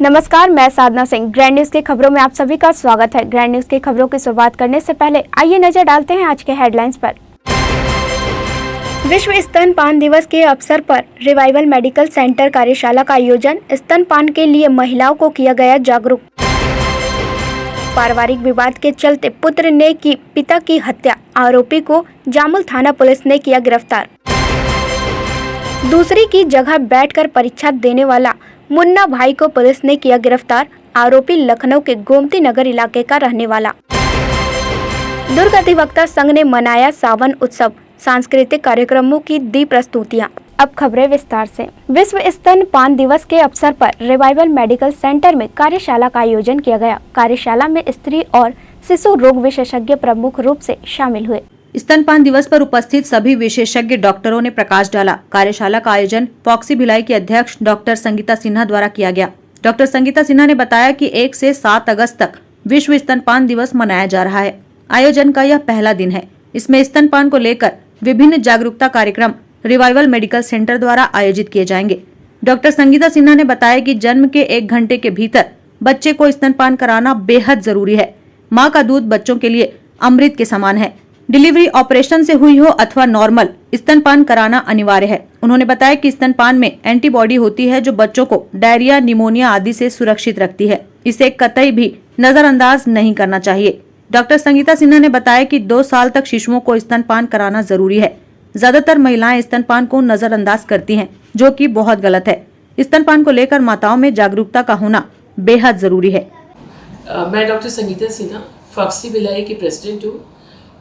नमस्कार, मैं साधना Singh. Grand news की खबरों में आप सभी का स्वागत है। ग्रैंड न्यूज की खबरों की शुरुआत करने से पहले आइए नजर डालते हैं आज के हेडलाइंस पर। विश्व स्तनपान दिवस के अवसर पर रिवाइवल मेडिकल सेंटर कार्यशाला का आयोजन। स्तनपान के लिए महिलाओं को किया गया जागरूक। पारिवारिक विवाद के चलते पुत्र ने की पिता की हत्या, आरोपी को जामुल थाना पुलिस ने किया गिरफ्तार। दूसरी की जगह बैठकर परीक्षा देने वाला मुन्ना भाई को पुलिस ने किया गिरफ्तार, आरोपी लखनऊ के गोमती नगर इलाके का रहने वाला। दुर्ग अधिवक्ता संघ ने मनाया सावन उत्सव, सांस्कृतिक कार्यक्रमों की दी प्रस्तुतियां। अब खबरें विस्तार से। विश्व स्तनपान दिवस के अवसर पर रिवाइवल मेडिकल सेंटर में कार्यशाला का आयोजन किया गया। कार्यशाला में स्त्री और शिशु रोग विशेषज्ञ प्रमुख रूप से शामिल हुए। स्तनपान दिवस पर उपस्थित सभी विशेषज्ञ डॉक्टरों ने प्रकाश डाला। कार्यशाला का आयोजन फॉक्सी भिलाई की अध्यक्ष डॉक्टर संगीता सिन्हा द्वारा किया गया। डॉक्टर संगीता सिन्हा ने बताया कि 1 से 7 अगस्त तक विश्व स्तनपान दिवस मनाया जा रहा है। आयोजन का यह पहला दिन है। इसमें स्तनपान को लेकर विभिन्न जागरूकता कार्यक्रम रिवाइवल मेडिकल सेंटर द्वारा आयोजित किए जाएंगे। डॉक्टर संगीता सिन्हा ने बताया कि जन्म के 1 घंटे के भीतर बच्चे को स्तनपान कराना बेहद जरूरी है। माँ का दूध बच्चों के लिए अमृत के समान है। डिलीवरी ऑपरेशन से हुई हो अथवा नॉर्मल, स्तनपान कराना अनिवार्य है। उन्होंने बताया कि स्तनपान में एंटीबॉडी होती है जो बच्चों को डायरिया, निमोनिया आदि से सुरक्षित रखती है। इसे कतई भी नजरअंदाज नहीं करना चाहिए। डॉक्टर संगीता सिन्हा ने बताया कि 2 साल तक शिशुओं को स्तनपान कराना जरूरी है। ज्यादातर महिलाएं स्तनपान को नजरअंदाज करती हैं, जो कि बहुत गलत है। स्तनपान को लेकर माताओं में जागरूकता का होना बेहद जरूरी है। मैं डॉक्टर संगीता सिन्हा फॉक्सी भिलाई की प्रेसिडेंट हूँ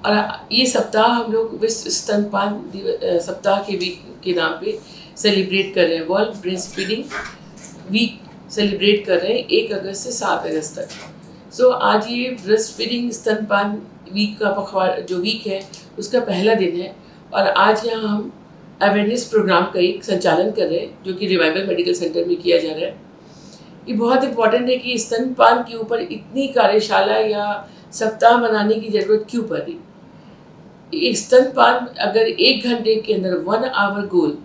और ये सप्ताह हम लोग विश्व स्तनपान सप्ताह के वीक के नाम पे सेलिब्रेट कर रहे हैं। World breast feeding week celebrate कर रहे हैं 1 अगस्त से 7 अगस्त तक। सो आज ये ब्रेस्ट फीडिंग स्तनपान वीक का पखवाड़ जो वीक है उसका पहला दिन है और आज यहाँ हम अवेयरनेस प्रोग्राम का एक संचालन कर रहे हैं जो कि रिवाइवल मेडिकल सेंटर में किया जा रहा है। ये बहुत इम्पॉर्टेंट है कि स्तनपान के ऊपर इतनी कार्यशाला या सप्ताह मनाने की ज़रूरत क्यों पड़ रही। स्तनपान अगर 1 घंटे के अंदर 1 आवर गोल,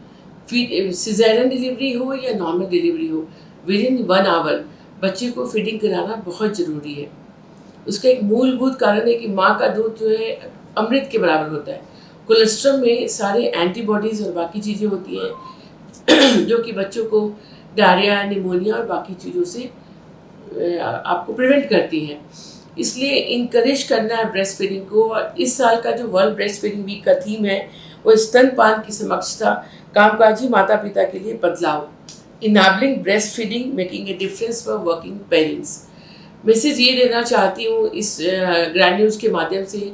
सिजेरियन डिलीवरी हो या नॉर्मल डिलीवरी हो, विद इन 1 आवर बच्चे को फीडिंग कराना बहुत ज़रूरी है। उसका एक मूलभूत कारण है कि माँ का दूध जो है अमृत के बराबर होता है। कोलेस्ट्रॉल में सारे एंटीबॉडीज़ और बाकी चीज़ें होती हैं जो कि बच्चों को डायरिया, निमोनिया और बाकी चीज़ों से आपको प्रिवेंट करती हैं। इसलिए इनकरेज करना है ब्रेस्ट फीडिंग को। और इस साल का जो वर्ल्ड ब्रेस्ट फीडिंग वीक का थीम है वो स्तनपान की समक्षता, कामकाजी माता पिता के लिए बदलाव, enabling breast feeding making a difference for working parents. Message ये देना चाहती हूँ इस ग्रैंड न्यूज़ के माध्यम से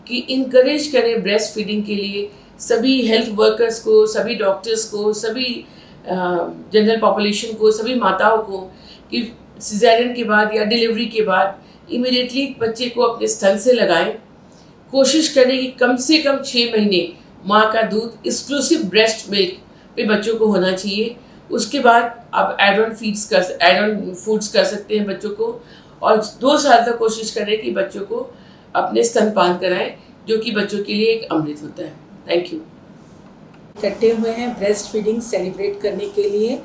कि इनकरेज करें ब्रेस्ट फीडिंग के लिए सभी हेल्थ वर्कर्स को, सभी डॉक्टर्स को, सभी जनरल पॉपुलेशन को, सभी माताओं को कि सिजेरियन के बाद या डिलीवरी के बाद इमीडिएटली बच्चे को अपने स्तन से लगाएं। कोशिश करें कि कम से कम 6 महीने माँ का दूध एक्सक्लूसिव ब्रेस्ट मिल्क पे बच्चों को होना चाहिए। उसके बाद आप एड ऑन फूड्स कर सकते हैं बच्चों को और 2 साल तक कोशिश करें कि बच्चों को अपने स्तनपान कराएं जो कि बच्चों के लिए एक अमृत होता है। Thank you. इकट्ठे हुए हैं ब्रेस्ट फीडिंग सेलिब्रेट करने के लिए।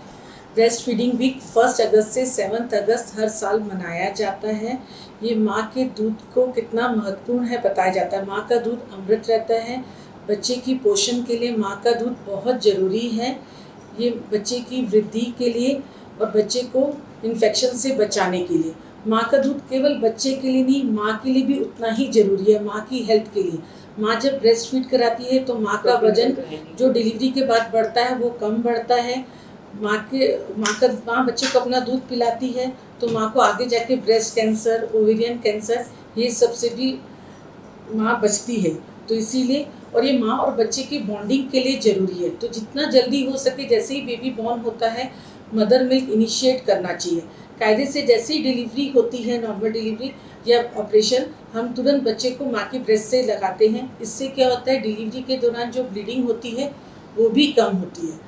ब्रेस्ट फीडिंग वीक 1 अगस्त से 7 अगस्त हर साल मनाया जाता है। ये माँ के दूध को कितना महत्वपूर्ण है बताया जाता है। माँ का दूध अमृत रहता है। बच्चे की पोषण के लिए माँ का दूध बहुत ज़रूरी है। ये बच्चे की वृद्धि के लिए और बच्चे को इन्फेक्शन से बचाने के लिए माँ का दूध केवल बच्चे के लिए नहीं, माँ के लिए भी उतना ही ज़रूरी है। माँ की हेल्थ के लिए माँ जब ब्रेस्ट फीड कराती है तो माँ का वजन जो डिलीवरी के बाद बढ़ता है वो कम बढ़ता है। माँ बच्चे को अपना दूध पिलाती है तो माँ को आगे जाके ब्रेस्ट कैंसर, ओवेरियन कैंसर ये सब से भी माँ बचती है। तो इसीलिए और ये माँ और बच्चे की बॉन्डिंग के लिए ज़रूरी है। तो जितना जल्दी हो सके जैसे ही बेबी बॉर्न होता है मदर मिल्क इनिशिएट करना चाहिए। कायदे से जैसे ही डिलीवरी होती है, नॉर्मल डिलीवरी या ऑपरेशन, हम तुरंत बच्चे को माँ की ब्रेस्ट से लगाते हैं। इससे क्या होता है, डिलीवरी के दौरान जो ब्लीडिंग होती है वो भी कम होती है।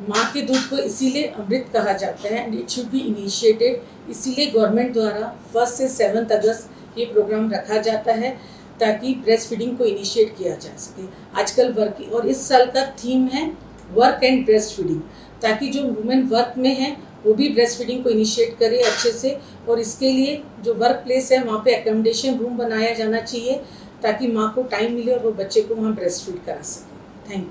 माँ के दूध को इसीलिए अमृत कहा जाता है and it should be initiated. इसीलिए गवर्नमेंट द्वारा 1 से 7 अगस्त ये प्रोग्राम रखा जाता है ताकि ब्रेस्ट फीडिंग को इनिशिएट किया जा सके। आजकल वर्क और इस साल का थीम है वर्क एंड ब्रेस्ट फीडिंग, ताकि जो वुमेन वर्क में हैं वो भी ब्रेस्ट फीडिंग को इनिशिएट करे अच्छे से। और इसके लिए जो वर्क प्लेस है वहाँ पे एकोमोडेशन रूम बनाया जाना चाहिए ताकि माँ को टाइम मिले और वो बच्चे को वहाँ ब्रेस्ट फीड करा सके। Thank you.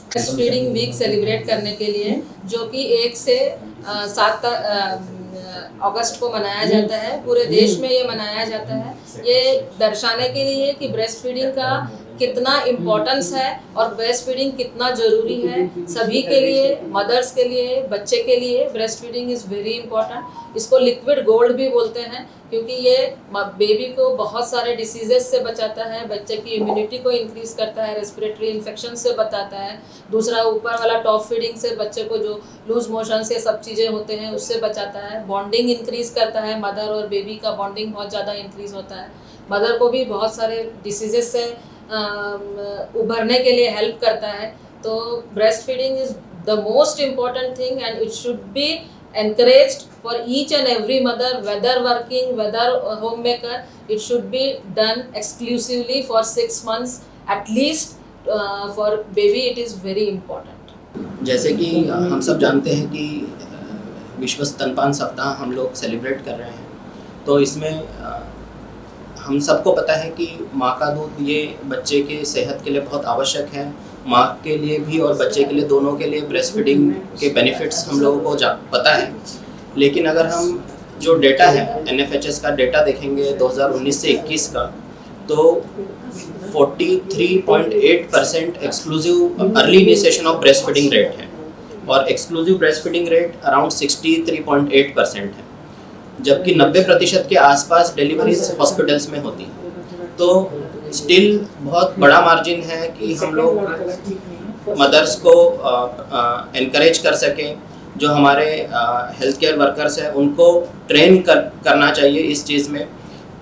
Breast feeding week celebrate करने के लिए जो कि 1 से 7 अगस्त को मनाया जाता है, पूरे देश में ये मनाया जाता है, ये दर्शाने के लिए कि ब्रेस्ट फीडिंग का कितना इम्पोर्टेंस है और ब्रेस्ट फीडिंग कितना ज़रूरी है सभी के लिए, मदर्स के लिए, बच्चे के लिए। Breast feeding is very important. इसको लिक्विड गोल्ड भी बोलते हैं क्योंकि ये बेबी को बहुत सारे डिसीजेस से बचाता है, बच्चे की इम्यूनिटी को इंक्रीज़ करता है, रेस्पिरेटरी इन्फेक्शन से बचाता है। दूसरा, ऊपर वाला टॉप फीडिंग से बच्चे को जो लूज मोशन से सब चीज़ें होते हैं उससे बचाता है। बॉन्डिंग इंक्रीज़ करता है, मदर और बेबी का बॉन्डिंग बहुत ज़्यादा इंक्रीज़ होता है। मदर को भी बहुत सारे डिसीजेस से उभरने के लिए हेल्प करता है। तो breast feeding is the most important thing and it should be encouraged for each and every mother, whether working, whether homemaker. It should be done exclusively for 6 months at least. For baby it is very important. जैसे कि हम सब जानते हैं कि विश्व स्तनपान सप्ताह हम लोग सेलिब्रेट कर रहे हैं, तो इसमें हम सबको पता है कि माँ का दूध ये बच्चे के सेहत के लिए बहुत आवश्यक है। माँ के लिए भी और बच्चे के लिए, दोनों के लिए ब्रेस्ट फीडिंग के बेनिफिट्स हम लोगों को पता है। लेकिन अगर हम जो डेटा है NFHS का डेटा देखेंगे 2019 से 21 का, तो 43.8% exclusive early initiation of breast feeding rate है और exclusive breast feeding rate around 63.8% है, जबकि 90% के आसपास डिलीवरीज हॉस्पिटल्स में होती हैं। तो स्टिल बहुत बड़ा मार्जिन है कि हम लोग मदर्स को एनकरेज कर सकें। जो हमारे हेल्थ केयर वर्कर्स हैं उनको ट्रेन करना चाहिए इस चीज़ में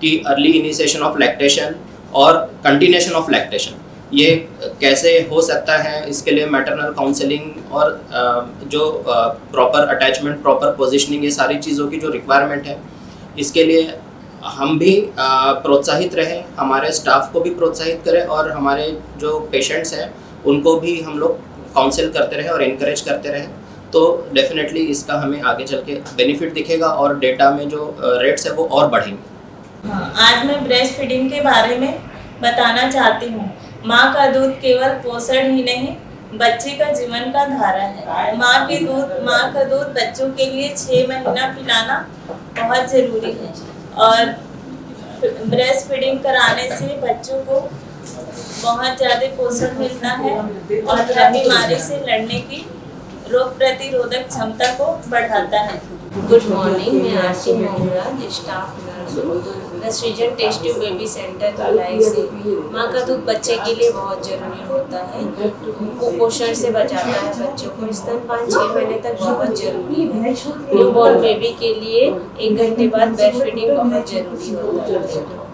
कि अर्ली इनिशिएशन ऑफ लैक्टेशन और कंटिन्यूएशन ऑफ लैक्टेशन ये कैसे हो सकता है। इसके लिए मैटरनल काउंसलिंग और जो प्रॉपर अटैचमेंट, प्रॉपर पोजिशनिंग, ये सारी चीज़ों की जो रिक्वायरमेंट है, इसके लिए हम भी प्रोत्साहित रहें, हमारे स्टाफ को भी प्रोत्साहित करें और हमारे जो पेशेंट्स हैं उनको भी हम लोग काउंसिल करते रहें और इनकरेज करते रहें। तो डेफिनेटली इसका हमें आगे चल के बेनिफिट दिखेगा और डेटा में जो रेट्स है वो और बढ़ेंगे। आज मैं ब्रेस्ट फीडिंग के बारे में बताना चाहती हूँ। माँ का दूध केवल पोषण ही नहीं, बच्चे का जीवन का धारा है। माँ का दूध बच्चों के लिए 6 महीना पिलाना बहुत ज़रूरी है और ब्रेस्ट फीडिंग कराने से बच्चों को बहुत ज़्यादा पोषण मिलता है और हर बीमारी से लड़ने की रोग प्रतिरोधक क्षमता को बढ़ाता है। गुड मॉर्निंग, मैं Aarti Mohra, staff nurse the Srijan test tube baby centre Bhilai से। माँ का दूध बच्चे के लिए बहुत ज़रूरी होता है, कुपोषण से बचाता है बच्चों को। स्तनपान 6 महीने तक बहुत ज़रूरी है। न्यूबॉर्न बेबी के लिए 1 घंटे बाद ब्रेस्ट फीडिंग बहुत ज़रूरी होता है।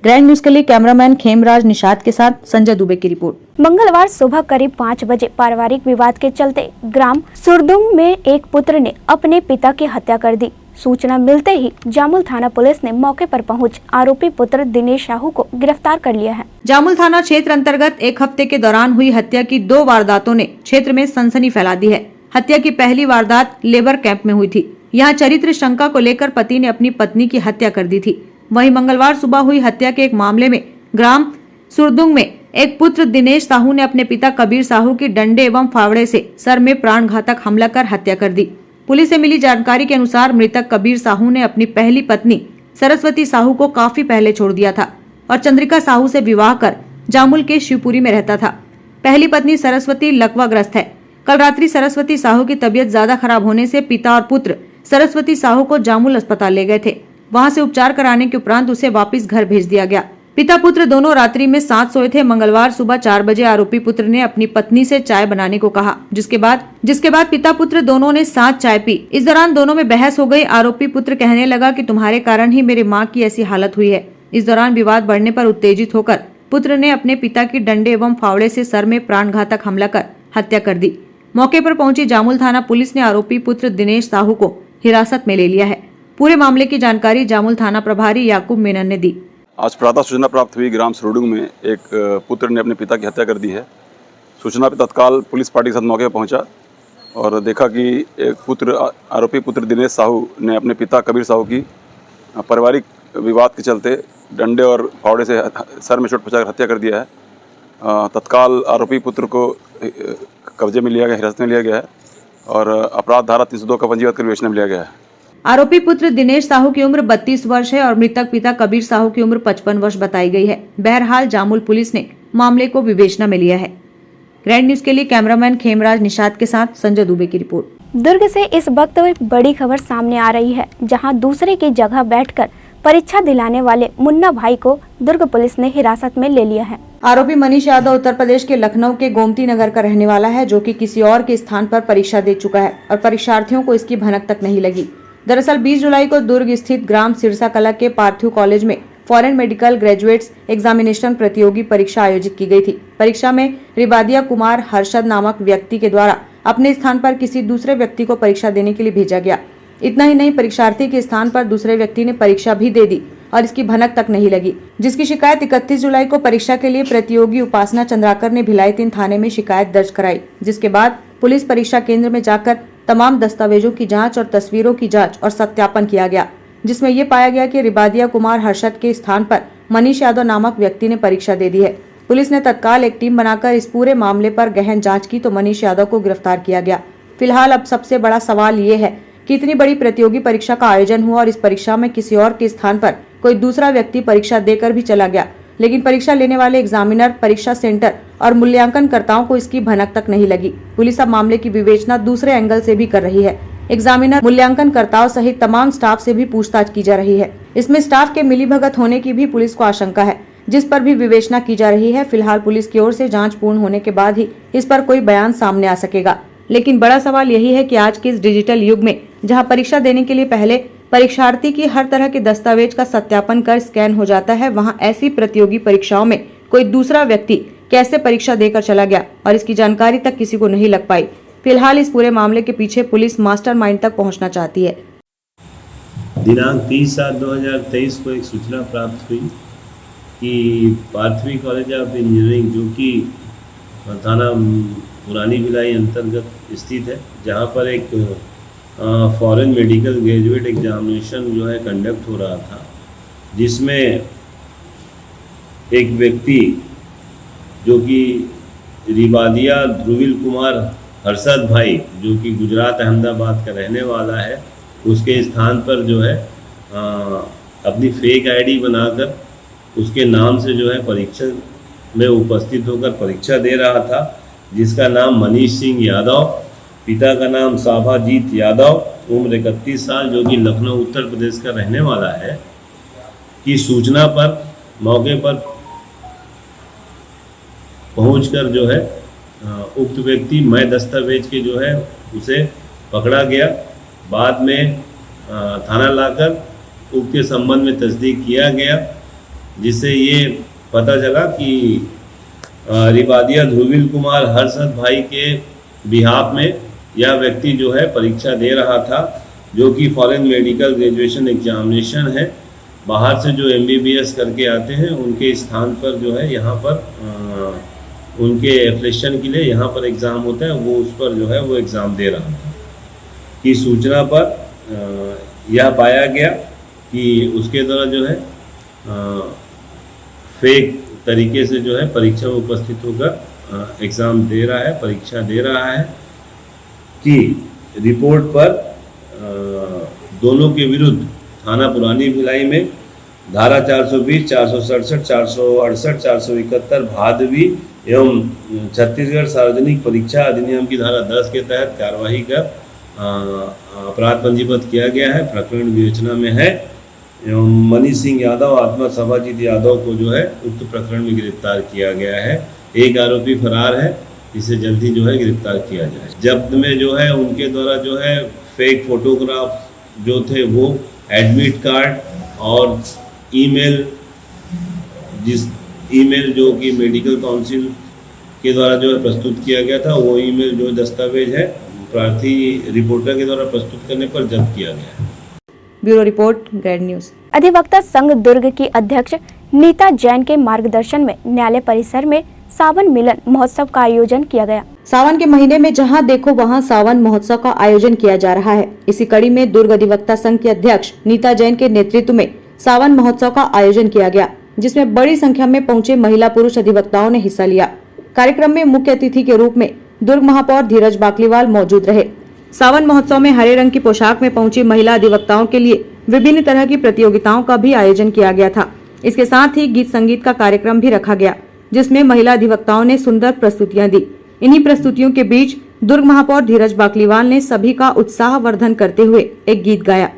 ग्रैंड न्यूज के लिए कैमरामैन खेमराज निषाद के साथ संजय दुबे की रिपोर्ट। मंगलवार सुबह करीब 5 बजे पारिवारिक विवाद के चलते ग्राम सुरदुंग में एक पुत्र ने अपने पिता की हत्या कर दी। सूचना मिलते ही जामुल थाना पुलिस ने मौके पर पहुंच आरोपी पुत्र दिनेश साहू को गिरफ्तार कर लिया है। जामुल थाना क्षेत्र अंतर्गत एक हफ्ते के दौरान हुई हत्या की 2 वारदातों ने क्षेत्र में सनसनी फैला दी है। हत्या की पहली वारदात लेबर कैंप में हुई थी। यहाँ चरित्र शंका को लेकर पति ने अपनी पत्नी की हत्या कर दी थी। वहीं मंगलवार सुबह हुई हत्या के एक मामले में ग्राम सुरदुंग में एक पुत्र दिनेश साहू ने अपने पिता कबीर साहू की डंडे एवं फावड़े से सर में प्राणघातक हमला कर हत्या कर दी। पुलिस से मिली जानकारी के अनुसार मृतक कबीर साहू ने अपनी पहली पत्नी सरस्वती साहू को काफी पहले छोड़ दिया था और चंद्रिका साहू से विवाह कर जामुल के शिवपुरी में रहता था। पहली पत्नी सरस्वती लकवाग्रस्त है। कल रात्रि सरस्वती साहू की तबीयत ज्यादा खराब होने से पिता और पुत्र सरस्वती साहू को जामुल अस्पताल ले गए थे। वहां से उपचार कराने के उपरांत उसे वापस घर भेज दिया गया। पिता पुत्र दोनों रात्रि में साथ सोए थे। मंगलवार सुबह 4 बजे आरोपी पुत्र ने अपनी पत्नी से चाय बनाने को कहा, जिसके बाद पिता पुत्र दोनों ने साथ चाय पी। इस दौरान दोनों में बहस हो गई। आरोपी पुत्र कहने लगा कि तुम्हारे कारण ही मेरे माँ की ऐसी हालत हुई है। इस दौरान विवाद बढ़ने पर उत्तेजित होकर पुत्र ने अपने पिता की डंडे एवं फावड़े से सर में प्राणघातक हमला कर हत्या कर दी। मौके पर पहुंची जामुल थाना पुलिस ने आरोपी पुत्र दिनेश साहू को हिरासत में ले लिया है। पूरे मामले की जानकारी जामुल थाना प्रभारी याकूब मेनन ने दी। आज प्रातः सूचना प्राप्त हुई ग्राम सुरडुंग में एक पुत्र ने अपने पिता की हत्या कर दी है। सूचना पर तत्काल पुलिस पार्टी के साथ मौके पर पहुंचा और देखा कि एक आरोपी पुत्र दिनेश साहू ने अपने पिता कबीर साहू की पारिवारिक विवाद के चलते डंडे और फावड़े से सर में चोट पहुंचाकर हत्या कर दिया है। तत्काल आरोपी पुत्र को कब्जे में लिया गया, हिरासत में लिया गया है और अपराध धारा 302 का पंजीबद्ध कर विवेचना में लिया गया है। आरोपी पुत्र दिनेश साहू की उम्र 32 वर्ष है और मृतक पिता कबीर साहू की उम्र 55 वर्ष बताई गई है। बहरहाल जामुल पुलिस ने मामले को विवेचना में लिया है। ग्रैंड न्यूज के लिए कैमरामैन खेमराज निषाद के साथ संजय दुबे की रिपोर्ट। दुर्ग से इस वक्त एक बड़ी खबर सामने आ रही है, जहां दूसरे की जगह बैठकर परीक्षा दिलाने वाले मुन्ना भाई को दुर्ग पुलिस ने हिरासत में ले लिया है। आरोपी मनीष यादव उत्तर प्रदेश के लखनऊ के गोमती नगर का रहने वाला है, जो कि किसी और के स्थान पर परीक्षा दे चुका है और परीक्षार्थियों को इसकी भनक तक नहीं लगी। दरअसल 20 जुलाई को दुर्ग स्थित ग्राम सिरसा कला के पार्थिव कॉलेज में फॉरेन मेडिकल ग्रेजुएट्स एग्जामिनेशन प्रतियोगी परीक्षा आयोजित की गई थी। परीक्षा में रिबादिया कुमार हर्षद नामक व्यक्ति के द्वारा अपने स्थान पर किसी दूसरे व्यक्ति को परीक्षा देने के लिए भेजा गया। इतना ही नहीं, परीक्षार्थी के स्थान पर दूसरे व्यक्ति ने परीक्षा भी दे दी और इसकी भनक तक नहीं लगी, जिसकी शिकायत 31 जुलाई को परीक्षा के लिए प्रतियोगी उपासना चंद्राकर ने भिलाई 3 थाने में शिकायत दर्ज कराई। जिसके बाद पुलिस परीक्षा केंद्र में जाकर तमाम दस्तावेजों की जांच और तस्वीरों की जांच और सत्यापन किया गया, जिसमें ये पाया गया कि रिबादिया कुमार हर्षद के स्थान पर मनीष यादव नामक व्यक्ति ने परीक्षा दे दी है। पुलिस ने तत्काल एक टीम बनाकर इस पूरे मामले पर गहन जांच की तो मनीष यादव को गिरफ्तार किया गया। फिलहाल अब सबसे बड़ा सवाल ये है कि इतनी बड़ी प्रतियोगी परीक्षा का आयोजन हुआ और इस परीक्षा में किसी और के स्थान पर कोई दूसरा व्यक्ति परीक्षा देकर भी चला गया, लेकिन परीक्षा लेने वाले एग्जामिनर, परीक्षा सेंटर और मूल्यांकनकर्ताओं को इसकी भनक तक नहीं लगी। पुलिस अब मामले की विवेचना दूसरे एंगल से भी कर रही है। एग्जामिनर, मूल्यांकनकर्ताओं सहित तमाम स्टाफ से भी पूछताछ की जा रही है। इसमें स्टाफ के मिलीभगत होने की भी पुलिस को आशंका है, जिस पर भी विवेचना की जा रही है। फिलहाल पुलिस की ओर से जांच पूर्ण होने के बाद ही इस पर कोई बयान सामने आ सकेगा। लेकिन बड़ा सवाल यही है कि आज के इस डिजिटल युग में जहां परीक्षा देने के लिए पहले परीक्षार्थी की हर तरह के दस्तावेज का सत्यापन कर स्कैन हो जाता है, वहां ऐसी प्रतियोगी परीक्षाओं में कोई दूसरा व्यक्ति कैसे परीक्षा देकर चला गया और इसकी जानकारी तक किसी को नहीं लग पाई। फिलहाल इस पूरे मामले के पीछे पुलिस मास्टरमाइंड तक पहुंचना चाहती है। दिनांक 30/7/2023 को एक सूचना प्राप्त हुई कि पार्थवी कॉलेज ऑफ इंजीनियरिंग, जो कि थाना पुरानी भिलाई अंतर्गत स्थित है, जहां पर एक फॉरेन मेडिकल ग्रेजुएट एग्जामिनेशन जो है कंडक्ट हो रहा था, जिसमें एक व्यक्ति जो कि रिबादिया ध्रुविल कुमार हर्षद भाई, जो कि गुजरात अहमदाबाद का रहने वाला है, उसके स्थान पर जो है अपनी फेक आईडी बनाकर उसके नाम से जो है परीक्षा में उपस्थित होकर परीक्षा दे रहा था, जिसका नाम मनीष सिंह यादव, पिता का नाम साभाजीत यादव, उम्र 31 साल, जो कि लखनऊ उत्तर प्रदेश का रहने वाला है, की सूचना पर मौके पर पहुंचकर जो है उक्त व्यक्ति मय दस्तावेज के जो है उसे पकड़ा गया। बाद में थाना लाकर उक्त के संबंध में तस्दीक किया गया, जिससे ये पता चला कि रिबादिया ध्रुविल कुमार हर्षद भाई के बिहाफ में यह व्यक्ति जो है परीक्षा दे रहा था, जो कि फॉरेन मेडिकल ग्रेजुएशन एग्जामिनेशन है। बाहर से जो MBBS करके आते हैं उनके स्थान पर जो है यहाँ पर उनके एप्लीकेशन के लिए यहाँ पर एग्ज़ाम होता है, वो उस पर जो है वो एग्ज़ाम दे रहा था। की सूचना पर यह पाया गया कि उसके द्वारा जो है फेक तरीके से जो है परीक्षा में उपस्थित होकर एग्ज़ाम दे रहा है, परीक्षा दे रहा है, कि रिपोर्ट पर दोनों के विरुद्ध थाना पुरानी भिलाई में धारा 420, 467, 468, 471 भादवी एवं छत्तीसगढ़ सार्वजनिक परीक्षा अधिनियम की धारा 10 के तहत कार्रवाई कर अपराध पंजीबद्ध किया गया है। प्रकरण विवेचना में है एवं मनीष सिंह यादव, आत्मा सभाजीत यादव को जो है उक्त प्रकरण में गिरफ्तार किया गया है। एक आरोपी फरार है, इसे जल्दी जो है गिरफ्तार किया जाए। जब्त में जो है उनके द्वारा जो है फेक फोटोग्राफ जो थे वो एडमिट कार्ड और ईमेल, जिस ईमेल जो कि मेडिकल काउंसिल के द्वारा जो है प्रस्तुत किया गया था, वो ईमेल जो दस्तावेज है प्रार्थी रिपोर्टर के द्वारा प्रस्तुत करने पर जब्त किया गया है। Bureau report, grand news. अधिवक्ता संघ दुर्ग की अध्यक्ष नीता जैन के मार्गदर्शन में न्यायालय परिसर में सावन मिलन महोत्सव का आयोजन किया गया। सावन के महीने में जहां देखो वहां सावन महोत्सव का आयोजन किया जा रहा है। इसी कड़ी में दुर्ग अधिवक्ता संघ की अध्यक्ष नीता जैन के नेतृत्व में सावन महोत्सव का आयोजन किया गया, जिसमें बड़ी संख्या में पहुंचे महिला पुरुष अधिवक्ताओं ने हिस्सा लिया। कार्यक्रम में मुख्य अतिथि के रूप में दुर्ग महापौर धीरज बाकलीवाल मौजूद रहे। सावन महोत्सव में हरे रंग की पोशाक में पहुंची महिला अधिवक्ताओं के लिए विभिन्न तरह की प्रतियोगिताओं का भी आयोजन किया गया था। इसके साथ ही गीत संगीत का कार्यक्रम भी रखा गया, जिसमें महिला अधिवक्ताओं ने सुंदर प्रस्तुतियां दी। इन्हीं प्रस्तुतियों के बीच दुर्ग महापौर धीरज बाकलीवाल ने सभी का उत्साह वर्धन करते हुए एक गीत गाया।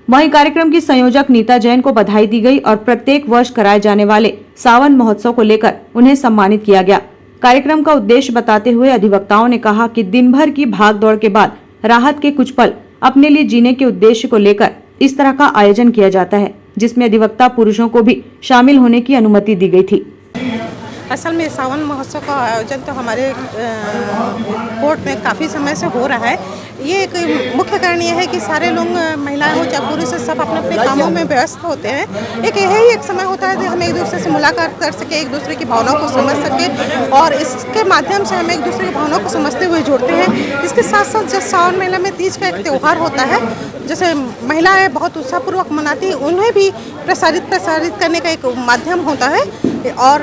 वहीं कार्यक्रम की संयोजक नीता जैन को बधाई दी गई और प्रत्येक वर्ष कराए जाने वाले सावन महोत्सव को लेकर उन्हें सम्मानित किया गया। कार्यक्रम का उद्देश्य बताते हुए अधिवक्ताओं ने कहा कि दिन भर की भाग दौड़ के बाद राहत के कुछ पल अपने लिए जीने के उद्देश्य को लेकर इस तरह का आयोजन किया जाता है, जिसमें अधिवक्ता पुरुषों को भी शामिल होने की अनुमति दी गई थी। असल में सावन महोत्सव का आयोजन तो हमारे कोर्ट में काफ़ी समय से हो रहा है। ये एक मुख्य कारण ये है कि सारे लोग, महिलाएं हो चाहे पुरुष, सब अपने अपने कामों में व्यस्त होते हैं। यही एक समय होता है कि हम एक दूसरे से मुलाकात कर सके, एक दूसरे की भावनाओं को समझ सके और इसके माध्यम से हम एक दूसरे की भावनाओं को समझते हुए जुड़ते हैं। इसके साथ साथ जब सावन महीना में तीज का एक त्यौहार होता है, जैसे महिलाएं बहुत उत्साहपूर्वक मनाती हैं, उन्हें भी प्रसारित करने का एक माध्यम होता है और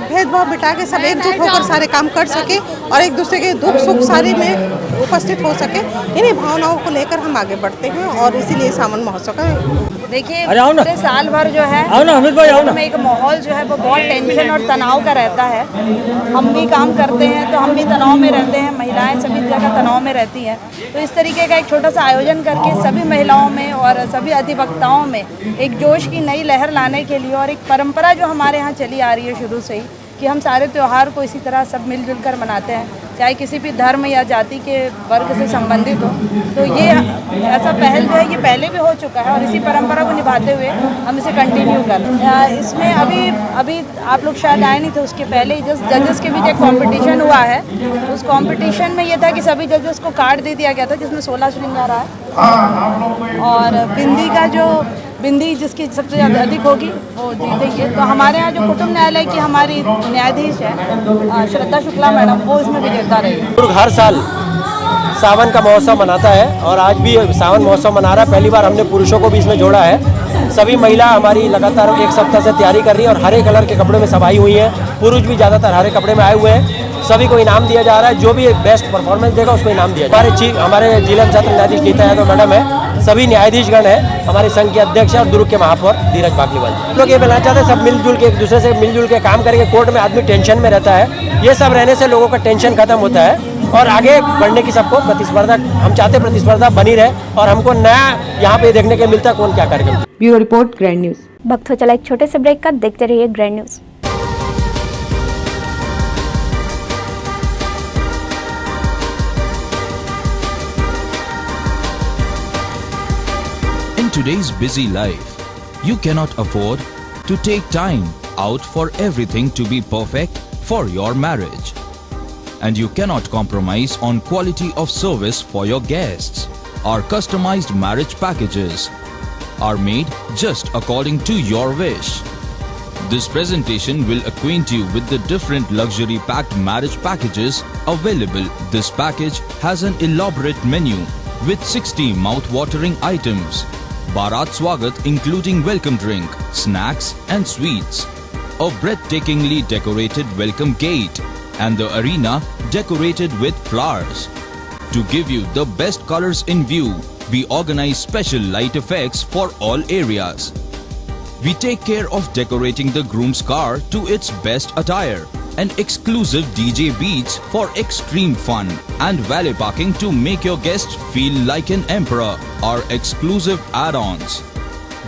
भेदभाव मिटा के सब एकजुट होकर सारे काम कर सके और एक दूसरे के दुख सुख सारे में उपस्थित हो सके। इन्हीं भावनाओं को लेकर हम आगे बढ़ते हैं और इसीलिए सावन महोत्सव का देखिए पूरे साल भर जो है में एक माहौल जो है वो बहुत टेंशन और तनाव का रहता है। हम भी काम करते हैं तो हम भी तनाव में रहते हैं, महिलाएं सभी जगह तनाव में रहती हैं। तो इस तरीके का एक छोटा सा आयोजन करके सभी महिलाओं में और सभी अधिवक्ताओं में एक जोश की नई लहर लाने के लिए और एक परंपरा जो हमारे यहाँ चली आ रही है शुरू से ही कि हम सारे त्यौहार को इसी तरह सब मिलजुल कर मनाते हैं, चाहे किसी भी धर्म या जाति के वर्ग से संबंधित हो। तो ये ऐसा पहल जो है ये पहले भी हो चुका है और इसी परंपरा को निभाते हुए हम इसे कंटिन्यू कर रहे हैं। इसमें अभी आप लोग शायद आए नहीं थे, उसके पहले ही जजेस के बीच एक कॉम्पिटिशन हुआ है। उस कॉम्पिटिशन में ये था कि सभी जजेस को कार्ड दे दिया गया था जिसमें 16 श्रृंगार है और बिंदी जिसकी सबसे ज़्यादा अधिक होगी वो जीतेगी। तो हमारे यहाँ जो कुटुंब न्यायालय की हमारी न्यायाधीश है श्रद्धा शुक्ला मैडम, वो इसमें विजेता रही। दुर्ग हर साल सावन का महोत्सव मनाता है और आज भी सावन महोत्सव मना रहा है। पहली बार हमने पुरुषों को भी इसमें जोड़ा है। सभी महिला हमारी लगातार एक सप्ताह से तैयारी कर रही है और हरे कलर के कपड़े में सब आई हुई हैं। पुरुष भी ज़्यादातर हरे कपड़े में आए हुए हैं। सभी को इनाम दिया जा रहा है, जो भी बेस्ट परफॉर्मेंस देगा उसको इनाम दिया जाएगा। हमारे जिला सत्र न्यायाधीश नीता यादव मैडम है, सभी न्यायाधीशगण है, हमारे संघ के अध्यक्ष और दुर्ग के महापौर धीरज बाकलीवाल। लोग ये बताना चाहते हैं सब मिलजुल के एक दूसरे से मिलजुल के काम करेंगे। कोर्ट में आदमी टेंशन में रहता है, ये सब रहने से लोगों का टेंशन खत्म होता है और आगे बढ़ने की सबको प्रतिस्पर्धा, हम चाहते प्रतिस्पर्धा बनी रहे और हमको नया यहाँ पे देखने के मिलता है कौन क्या कार्यक्रम। Bureau report, grand news. वक्त हो चला एक छोटे से ब्रेक का, देखते रहिए grand news. In today's busy life, you cannot afford to take time out for everything to be perfect for your marriage. And you cannot compromise on quality of service for your guests. Our customized marriage packages are made just according to your wish. This presentation will acquaint you with the different luxury packed marriage packages available. This package has an elaborate menu with 60 mouth-watering items. Bharat Swagat including welcome drink, snacks and sweets. A breathtakingly decorated welcome gate and the arena decorated with flowers. To give you the best colors in view, we organize special light effects for all areas. we take care of decorating the groom's car to its best attire. An exclusive DJ beats for extreme fun and valet parking to make your guests feel like an emperor. Our exclusive add-ons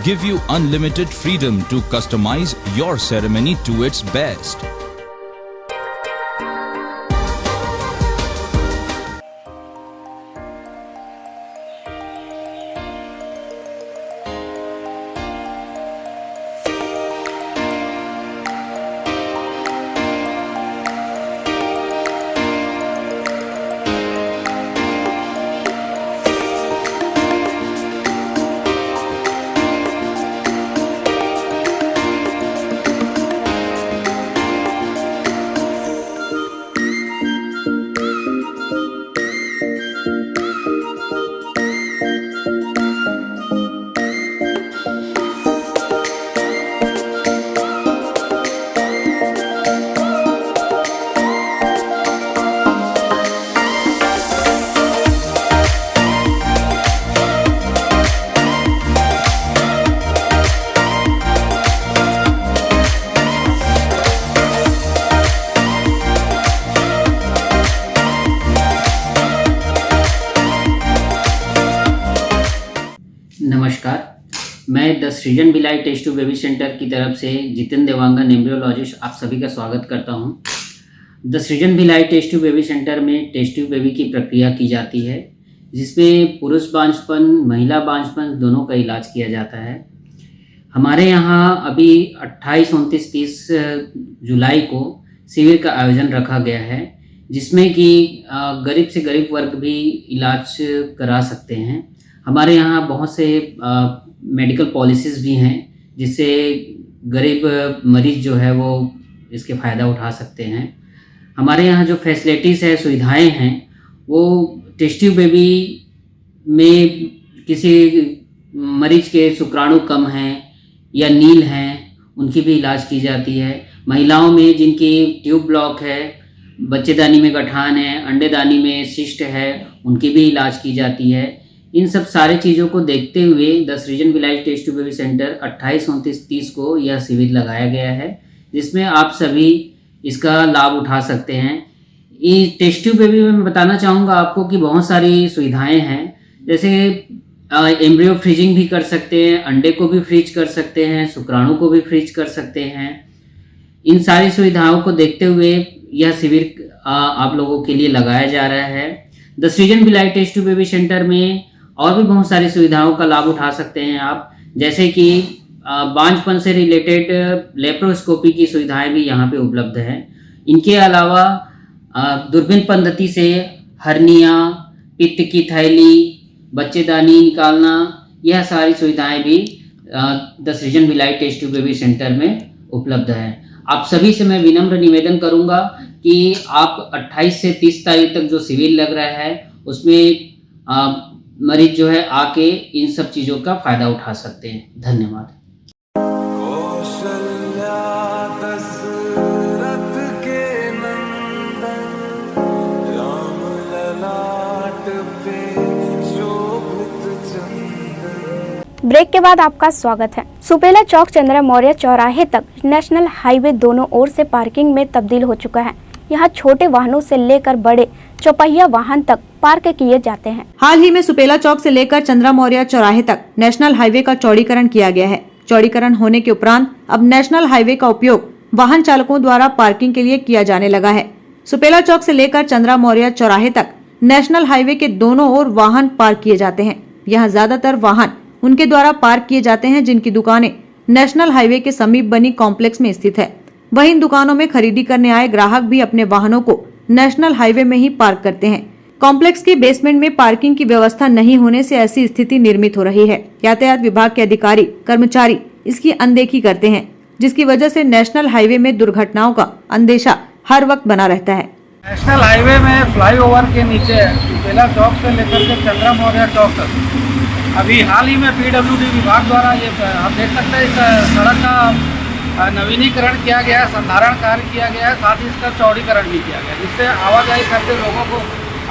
give you unlimited freedom to customize your ceremony to its best. नमस्कार, मैं the Srijan Bhilai test tube baby centre की तरफ से Jitendra Dewangan embryologist आप सभी का स्वागत करता हूं। The Srijan Bhilai test tube baby centre में टेस्ट ट्यूब बेबी की प्रक्रिया की जाती है, जिसमें पुरुष बांझपन महिला बांझपन दोनों का इलाज किया जाता है। हमारे यहाँ अभी 28, 29, 30 जुलाई को शिविर का आयोजन रखा गया है, जिसमें कि गरीब से गरीब वर्ग भी इलाज करा सकते हैं। हमारे यहाँ बहुत से मेडिकल पॉलिसीज़ भी हैं, जिससे गरीब मरीज़ जो है वो इसके फ़ायदा उठा सकते हैं। हमारे यहाँ जो फैसिलिटीज़ है, सुविधाएं हैं, वो टेस्ट ट्यूब बेबी में किसी मरीज के शुक्राणु कम हैं या नील हैं, उनकी भी इलाज की जाती है। महिलाओं में जिनकी ट्यूब ब्लॉक है, बच्चेदानी में गठान है, अंडेदानी में सिस्ट है, उनकी भी इलाज की जाती है। इन सब सारे चीज़ों को देखते हुए the Srijan Bhilai test tube baby centre 28, 29, 30 को यह शिविर लगाया गया है, जिसमें आप सभी इसका लाभ उठा सकते हैं। इस टेस्ट ट्यूब बेबी में मैं बताना चाहूँगा आपको कि बहुत सारी सुविधाएं हैं, जैसे एम्ब्रियो फ्रीजिंग भी कर सकते हैं, अंडे को भी फ्रीज कर सकते हैं, शुक्राणु को भी फ्रीज कर सकते हैं। इन सारी सुविधाओं को देखते हुए यह शिविर आप लोगों के लिए लगाया जा रहा है। The Srijan Bhilai test tube baby centre में और भी बहुत सारी सुविधाओं का लाभ उठा सकते हैं आप, जैसे कि बांझपन से रिलेटेड लेप्रोस्कोपी की सुविधाएं भी यहाँ पे उपलब्ध हैं। इनके अलावा दूरबीन पद्धति से हर्निया, पित्त की थैली, बच्चेदानी निकालना, यह सारी सुविधाएं भी the Srijan Bhilai test tube baby centre में उपलब्ध है। आप सभी से मैं विनम्र निवेदन करूंगा कि आप 28 से 30 तारीख तक जो शिविर लग रहा है, उसमें मरीज जो है आके इन सब चीज़ों का फ़ायदा उठा सकते हैं। धन्यवाद। ब्रेक के बाद आपका स्वागत है। सुपेला चौक चंद्रा मौर्य चौराहे तक नेशनल हाईवे दोनों ओर से पार्किंग में तब्दील हो चुका है। यहाँ छोटे वाहनों से लेकर बड़े चौपहिया वाहन तक पार्क किए जाते हैं। हाल ही में सुपेला चौक से लेकर चंद्रा मौर्य चौराहे तक नेशनल हाईवे का चौड़ीकरण किया गया है। चौड़ीकरण होने के उपरांत अब नेशनल हाईवे का उपयोग वाहन चालकों द्वारा पार्किंग के लिए किया जाने लगा है। सुपेला चौक से लेकर चंद्रा मौर्य चौराहे तक नेशनल हाईवे के दोनों ओर वाहन पार्क किए जाते हैं। यहाँ ज्यादातर वाहन उनके द्वारा पार्क किए जाते हैं जिनकी दुकानें नेशनल हाईवे के समीप बनी कॉम्प्लेक्स में स्थित है। वहीं इन दुकानों में खरीदी करने आए ग्राहक भी अपने वाहनों को नेशनल हाईवे में ही पार्क करते हैं। कॉम्प्लेक्स के बेसमेंट में पार्किंग की व्यवस्था नहीं होने से ऐसी स्थिति निर्मित हो रही है। यातायात विभाग के अधिकारी कर्मचारी इसकी अनदेखी करते हैं, जिसकी वजह से नेशनल हाईवे में दुर्घटनाओं का अंदेशा हर वक्त बना रहता है। नेशनल हाईवे में फ्लाईओवर के नीचे सुपेला चौक से लेकर के चंद्रा मौर्य चौक तक अभी हाल ही में पीडब्ल्यूडी विभाग द्वारा ये आप देख सकते हैं, इस सड़क का नवीनीकरण किया गया है, संधारण कार्य किया गया है, साथ ही इसका चौड़ीकरण भी किया गया है, जिससे आवाजाही करते लोगों को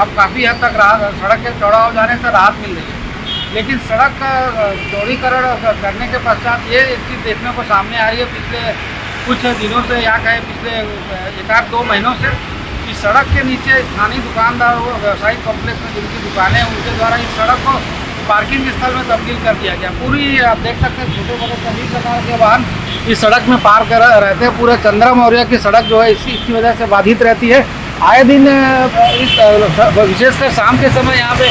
अब काफ़ी हद तक सड़क के चौड़ा हो जाने से राहत मिल रही है। लेकिन सड़क का चौड़ीकरण करने के पश्चात ये एक चीज़ देखने को सामने आ रही है पिछले कुछ दिनों से, या कहे पिछले 1-2 महीनों से, कि सड़क के नीचे स्थानीय दुकानदार व व्यावसायिक कॉम्प्लेक्स में जिनकी दुकानें हैं उनके द्वारा इस सड़क को पार्किंग स्थल में तब्दील कर दिया गया। पूरी आप देख सकते हैं छोटे बड़े सभी प्रकार के वाहन इस सड़क में पार कर रहते हैं। पूरे चंद्रा मौर्य की सड़क जो है इसकी वजह से बाधित रहती है। आए दिन इस विशेषकर शाम के समय यहाँ पे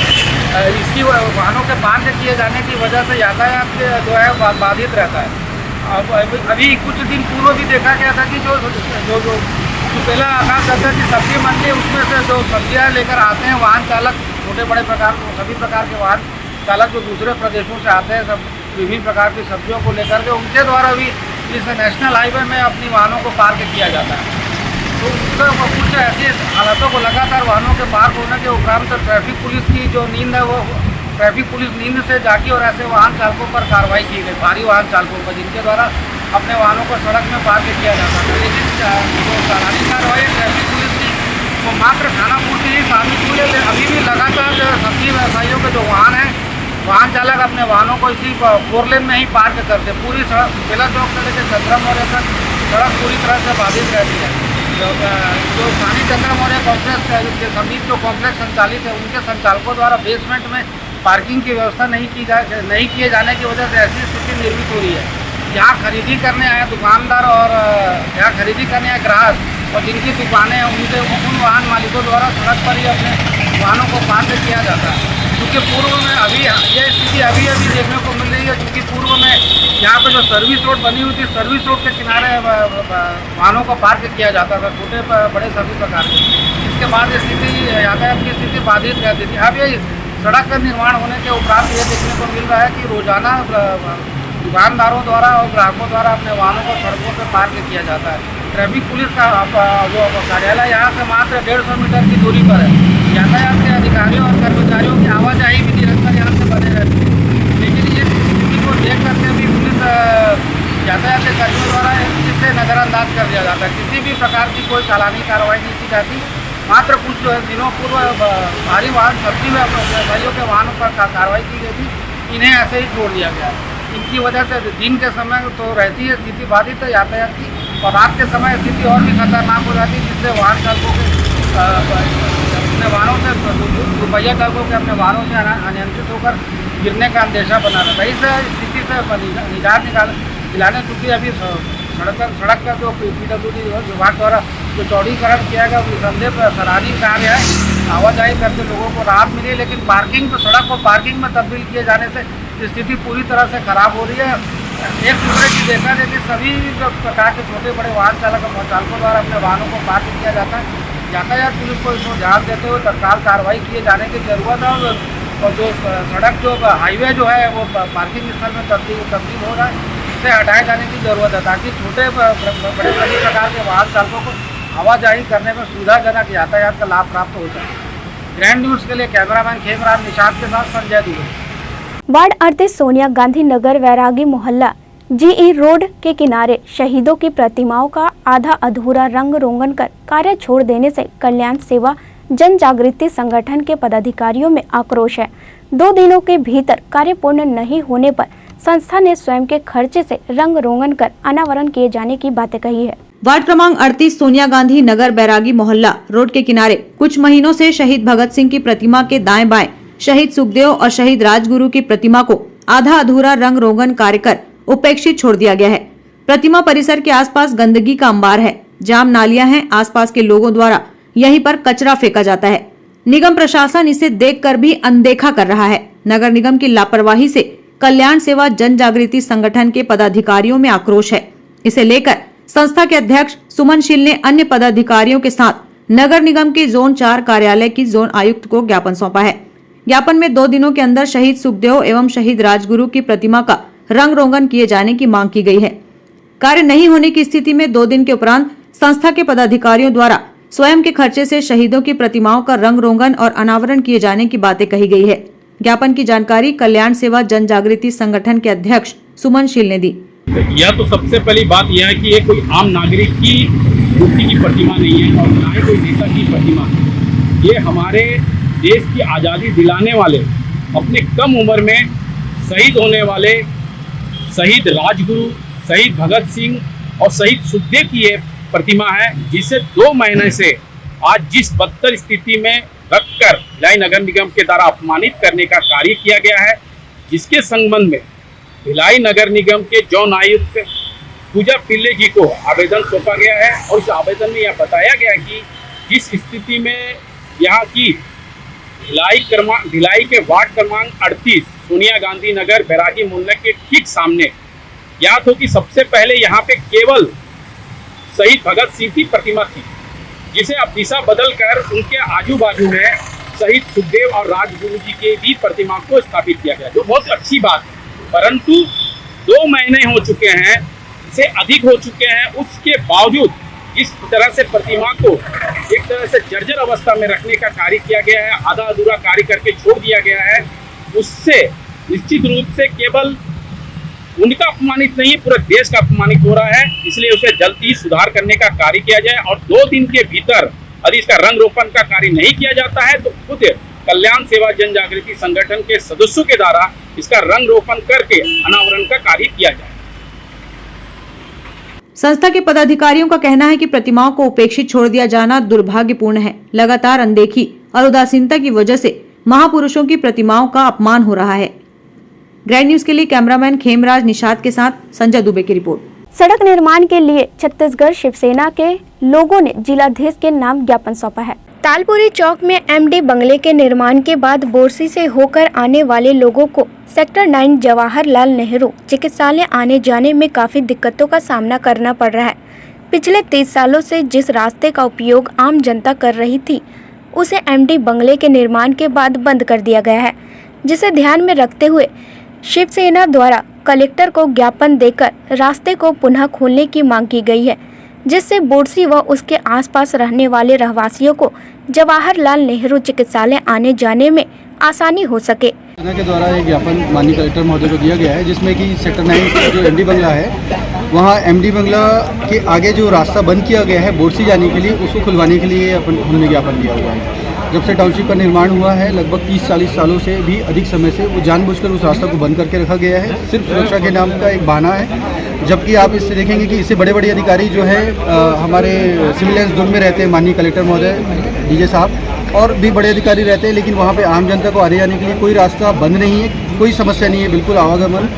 इसकी वाहनों के पार्क किए जाने की वजह से यातायात जो है बाधित रहता है। अब अभी कुछ दिन पूर्व भी देखा गया था कि जो पहला आकाश गंगा की सब्जी मंडी, उसमें से जो सब्जियाँ लेकर आते हैं वाहन चालक, छोटे बड़े प्रकार सभी प्रकार के वाहन चालक जो दूसरे प्रदेशों से आते हैं सब विभिन्न प्रकार की सब्जियों को लेकर के, उनके द्वारा भी इस नेशनल हाईवे में अपनी वाहनों को पार्क किया जाता है। तो कुछ ऐसी हालातों को लगातार वाहनों के पार्क होने के उपरांत ट्रैफिक पुलिस की जो नींद है वो ट्रैफिक पुलिस नींद से जागी और ऐसे वाहन चालकों पर कार्रवाई की गई, भारी वाहन चालकों पर, जिनके द्वारा अपने वाहनों को सड़क में पार्क किया जाता था। लेकिन जो चालानी कार्रवाई ट्रैफिक पुलिस की वो मात्र खाना पूर्ति ही साबित हुई है। अभी भी लगातार सब्जी व्यवसायियों के जो वाहन हैं, वाहन चालक अपने वाहनों को इसी 4 लेन में ही पार्क करते। पूरी सड़क बेला चौक से लेकर चंद्रा मौर्य तक सड़क पूरी तरह से बाधित रहती है। जो स्थानीय चंद्रा मौर्य कॉम्प्लेक्स के समीप जो कॉम्प्लेक्स संचालित है, उनके संचालकों द्वारा बेसमेंट में पार्किंग की व्यवस्था नहीं किए जाने की वजह से ऐसी स्थिति निर्मित हो रही है। यहाँ खरीदी करने आए दुकानदार और यहाँ खरीदी करने आए ग्राहक और जिनकी दुकानें हैं उन वाहन मालिकों द्वारा सड़क पर ही अपने वाहनों को पार्क किया जाता है। क्योंकि पूर्व में अभी ये स्थिति अभी देखने को मिल रही है, क्योंकि पूर्व में यहाँ पे जो सर्विस रोड बनी हुई थी, सर्विस रोड के किनारे वाहनों को पार्क किया जाता था, छोटे बड़े सभी प्रकार के। इसके बाद स्थिति यातायात की स्थिति बाधित रहती थी। अब ये सड़क का निर्माण होने के उपरांत ये देखने को मिल रहा है कि रोजाना दुकानदारों द्वारा और ग्राहकों द्वारा अपने वाहनों को सड़कों पर पार्क किया जाता है। ट्रैफिक पुलिस का जो कार्यालय यहाँ से मात्र 150 मीटर की दूरी पर है। यातायात के अधिकारियों और कर्मचारियों की आवाजाही भी निरंतर यहाँ से बने रहती है। लेकिन ये स्थिति को देख करके भी पुलिस यातायात के कर्मियों द्वारा इससे नज़रअंदाज कर दिया जाता है। किसी भी प्रकार की कोई चालानी कार्रवाई नहीं की जाती। मात्र कुछ दिनों पूर्व भारी वाहन सब्जी व्यवसायियों के वाहनों पर कार्रवाई की गई थी, इन्हें ऐसे ही छोड़ दिया गया। इनकी वजह से दिन के समय तो रहती है स्थिति बाधित है यातायात की, और रात के समय स्थिति और भी खतरनाक हो जाती है, जिससे वाहन चालकों के अपने वाहनों से दुपहिया चालकों के अपने वाहनों से अनियंत्रित होकर गिरने का अंदेशा बना रहता है। इस स्थिति से निजात दिलाने चूँकि अभी सड़क का जो PWD विभाग द्वारा जो चौड़ीकरण किया गया निसंदेह सराहनीय कार्य है। आवाजाही करते लोगों को राहत मिली, लेकिन पार्किंग तो सड़क को पार्किंग में तब्दील किए जाने से स्थिति पूरी तरह से खराब हो रही है। एक दूसरे की देखा जाए कि सभी प्रकार के छोटे बड़े वाहन चालकों द्वारा अपने वाहनों को पार्क किया जाता है। यातायात पुलिस को इसको ध्यान देते हुए तत्काल कार्रवाई किए जाने की जरूरत है। और जो सड़क जो हाईवे जो है वो पार्किंग स्थल में तब्दील हो रहा है, इसे हटाए जाने की ज़रूरत है, ताकि छोटे बड़े सभी प्रकार के वाहन चालकों को आवाजाही करने में सुविधाजनक यातायात का लाभ प्राप्त हो सके। ग्रैंड न्यूज़ के लिए कैमरामैन खेमराज निषाद के साथ संजय दुबे। वार्ड 38 सोनिया गांधी नगर वैरागी मोहल्ला GE रोड के किनारे शहीदों की प्रतिमाओं का आधा अधूरा रंग रोगन कर कार्य छोड़ देने से कल्याण सेवा जन जागृति संगठन के पदाधिकारियों में आक्रोश है। 2 दिनों के भीतर कार्य पूर्ण नहीं होने पर संस्था ने स्वयं के खर्चे से रंग रोगन कर अनावरण किए जाने की बातें कही है। वार्ड क्रमांक 38 सोनिया गांधी नगर बैरागी मोहल्ला रोड के किनारे कुछ महीनों से शहीद भगत सिंह की प्रतिमा के दाएं बाएं शहीद सुखदेव और शहीद राजगुरु की प्रतिमा को आधा अधूरा रंग रोगन कार्य कर उपेक्षित छोड़ दिया गया है। प्रतिमा परिसर के आसपास गंदगी का अंबार है, जाम नालियां हैं, आसपास के लोगों द्वारा यहीं पर कचरा फेंका जाता है। निगम प्रशासन इसे देखकर भी अनदेखा कर रहा है। नगर निगम की लापरवाही से कल्याण सेवा जन जागृति संगठन के पदाधिकारियों में आक्रोश है। इसे लेकर संस्था के अध्यक्ष सुमन शील ने अन्य पदाधिकारियों के साथ नगर निगम के जोन 4 कार्यालय की जोन आयुक्त को ज्ञापन सौंपा है। ज्ञापन में 2 दिनों के अंदर शहीद सुखदेव एवं शहीद राजगुरु की प्रतिमा का रंग रोगन किए जाने की मांग की गई है। कार्य नहीं होने की स्थिति में 2 दिन के उपरांत संस्था के पदाधिकारियों द्वारा स्वयं के खर्चे से शहीदों की प्रतिमाओं का रंग रोगन और अनावरण किए जाने की बातें कही गई है। ज्ञापन की जानकारी कल्याण सेवा जन जागृति संगठन के अध्यक्ष सुमन शील ने दी। यह तो सबसे पहली बात यह है कि ये कोई आम नागरिक की मूर्ति की प्रतिमा नहीं है और ना ही कोई नेता की प्रतिमा है। ये हमारे देश की आज़ादी दिलाने वाले अपने कम उम्र में शहीद होने वाले शहीद राजगुरु, शहीद भगत सिंह और शहीद सुखदेव की ये प्रतिमा है, जिसे 2 महीने से आज जिस बदतर स्थिति में रखकर भिलाई नगर निगम के द्वारा अपमानित करने का कार्य किया गया है, जिसके संबंध में भिलाई नगर निगम के जोन आयुक्त पूजा पिल्ले जी को आवेदन सौंपा गया है। और इस आवेदन में यह बताया गया कि जिस स्थिति में यहाँ की भिलाई के वार्ड क्रमांक 38 सोनिया गांधी नगर बैरागी मुन्ना के ठीक सामने याद हो कि सबसे पहले यहाँ पे केवल शहीद भगत सिंह की प्रतिमा थी, जिसे अब दिशा बदल कर उनके आजू बाजू में शहीद सुखदेव और राजगुरु जी के भी प्रतिमा को स्थापित किया गया, जो बहुत अच्छी बात है। परंतु 2 महीने हो चुके हैं, से अधिक हो चुके हैं, उसके बावजूद जिस तरह से प्रतिमा को एक तरह से जर्जर अवस्था में रखने का कार्य किया गया है, आधा अधूरा कार्य करके छोड़ दिया गया है, उससे निश्चित रूप से केवल उनका अपमानित नहीं, पूरे देश का अपमानित हो रहा है। इसलिए उसे जल्द ही सुधार करने का कार्य किया जाए और 2 दिन के भीतर यदि इसका रंग रोपण का कार्य नहीं किया जाता है तो खुद कल्याण सेवा जन जागृति संगठन के सदस्यों के द्वारा इसका रंग रोपण करके अनावरण का कार्य किया जाए। संस्था के पदाधिकारियों का कहना है कि प्रतिमाओं को उपेक्षित छोड़ दिया जाना दुर्भाग्यपूर्ण है। लगातार अनदेखी और उदासीनता की वजह से महापुरुषों की प्रतिमाओं का अपमान हो रहा है। ग्रैंड न्यूज के लिए कैमरामैन खेमराज निषाद के साथ संजय दुबे की रिपोर्ट। सड़क निर्माण के लिए छत्तीसगढ़ शिवसेना के लोगों ने जिलाधीश के नाम ज्ञापन सौंपा है। तालपुरी चौक में एमडी बंगले के निर्माण के बाद बोरसी से होकर आने वाले लोगों को सेक्टर 9 जवाहरलाल नेहरू चिकित्सालय आने जाने में काफ़ी दिक्कतों का सामना करना पड़ रहा है। पिछले 30 सालों से जिस रास्ते का उपयोग आम जनता कर रही थी, उसे एमडी बंगले के निर्माण के बाद बंद कर दिया गया है, जिसे ध्यान में रखते हुए शिवसेना द्वारा कलेक्टर को ज्ञापन देकर रास्ते को पुनः खोलने की मांग की गई है, जिससे बोरसी व उसके आसपास रहने वाले रहवासियों को जवाहरलाल नेहरू चिकित्सालय आने जाने में आसानी हो सके। सेना के द्वारा एक ज्ञापन माननीय कलेक्टर महोदय को दिया गया है, जिसमें कि सेक्टर 9 जो एमडी बंगला है, वहाँ एमडी बंगला के आगे जो रास्ता बंद किया गया है बोरसी जाने के लिए, उसको खुलवाने के लिए हमने ज्ञापन दिया हुआ है। जब से टाउनशिप का निर्माण हुआ है, लगभग 30-40 सालों से भी अधिक समय से वो जानबूझकर उस रास्ता को बंद करके रखा गया है, सिर्फ सुरक्षा के नाम का एक बहाना है। जबकि आप इससे देखेंगे कि इससे बड़े बड़े अधिकारी जो है हमारे सिविल लाइन्स दुर्ग में रहते हैं, माननीय कलेक्टर महोदय डीजे साहब, और भी बड़े अधिकारी रहते हैं, लेकिन वहाँ पे आम जनता को आने जाने के लिए कोई रास्ता बंद नहीं है, कोई समस्या नहीं है, बिल्कुल आवागमन